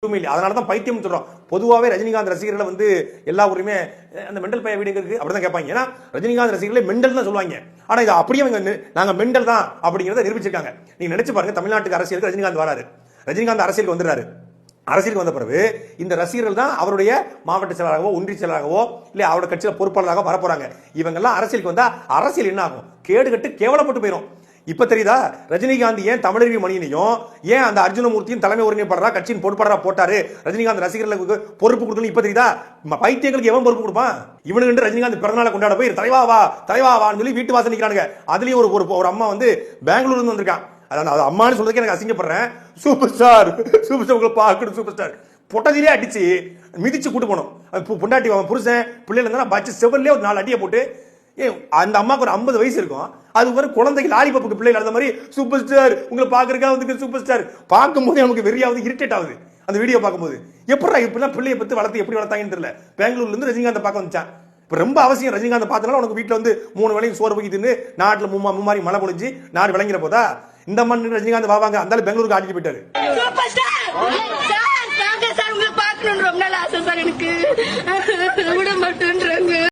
அதனாலதான் பைத்தியம் சொல்றோம். பொதுவாகவே ரஜினிகாந்த் ரசிகர்களை வந்து எல்லா ஊருமே அந்த மெண்டல் பைய வீடு இருக்கு அப்படிதான் கேட்பாங்க. ஏன்னா ரஜினிகாந்த் ரசிகர்களை மெண்டல் தான் சொல்லுவாங்க. ஆனா இது அப்படியே நாங்க மெண்டல் தான் அப்படிங்கறத நிரூபிச்சிருக்காங்க. நீங்க நினைச்சு பாருங்க, தமிழ்நாட்டுக்கு அரசியலுக்கு ரஜினிகாந்த் வராரு, ரஜினிகாந்த் அரசியலுக்கு வந்துடுறாரு. அரசியலுக்கு வந்த பிறகு இந்த ரசிகர்கள் தான் அவருடைய மாவட்ட செயலாளராகவோ ஒன்றிய செயலாளராகவோ இல்ல அவருடைய கட்சியில பொறுப்பாளராக வரப்போறாங்க. இவங்க எல்லாம் அரசியலுக்கு வந்தா அரசியல் என்ன ஆகும்? கேடு கட்டு கேவலப்பட்டு போயிடும். இப்ப தெரியுதா ரஜினிகாந்த் ஏன் தமிழறிவி மணியனையும் ஏன் அந்த அர்ஜுனமூர்த்தியும் தலைமை ஒருங்கிணைப்பாளரா கட்சியின் பொறுப்பாளரா போட்டாரு? ரஜினிகாந்த் ரசிகர்களுக்கு பொறுப்பு கொடுக்கணும். இப்ப தெரியுதா பைத்தியங்களுக்கு எவன் பொறுப்பு கொடுப்பான்? இவனுக்கு ரஜினிகாந்த் பிறந்தநாளை கொண்டாட போய் தலைவா வான்னு சொல்லி வீட்டு வாசல் நிக்கிறானுங்க. அதுலயும் ஒரு அம்மா வந்து பெங்களூர்ல இருந்து வந்திருக்கான். அதான் அம்மான்னு சொல்றதுக்கு எனக்கு அசிங்கப்படுறேன். சூப்பர் ஸ்டார் உங்களை பார்க்கணும், சூப்பர் ஸ்டார் பொட்டதிலே அடிச்சு மிதிச்சு கூட்டு போனோம். பொண்டாட்டி புருஷன் பிள்ளைல இருந்தா பச்சு செவல்லே ஒரு 4 அடியை போட்டு அந்த அம்மாக்கு ஒரு 50 வயசு இருக்கும். அது ஒரு குழந்தைக்கு லாலிபப்புக்கு பிள்ளைகள் அந்த மாதிரி சூப்பர் ஸ்டார் உங்களை பாக்குறதுக்காக வந்து சூப்பர் ஸ்டார் பார்க்கும்போது நமக்கு வெறியாவது இரிட்டேட் ஆகுது. அந்த வீடியோ பார்க்கும்போது எப்படா இப்படிலாம் பிள்ளையை பத்தி வளர்த்து எப்படி வளர்த்தாங்கன்னு தெரியல. பெங்களூர்ல இருந்து ரஜினிகாந்த் பார்க்க வந்துச்சான். இப்ப ரொம்ப அவசியம் ரஜினிகாந்த் பார்த்தனால உனக்கு வீட்டுல வந்து 3 வேளையும் சோறு போய் தின்னு நாட்டுல மும்மாரி மழை பொழிஞ்சு நாடு விளங்கிற போதா இந்த மண் ரஜினிகாந்த் வாவாங்க அந்த பெங்களூருக்கு ஆடிட்டு போயிட்டாரு.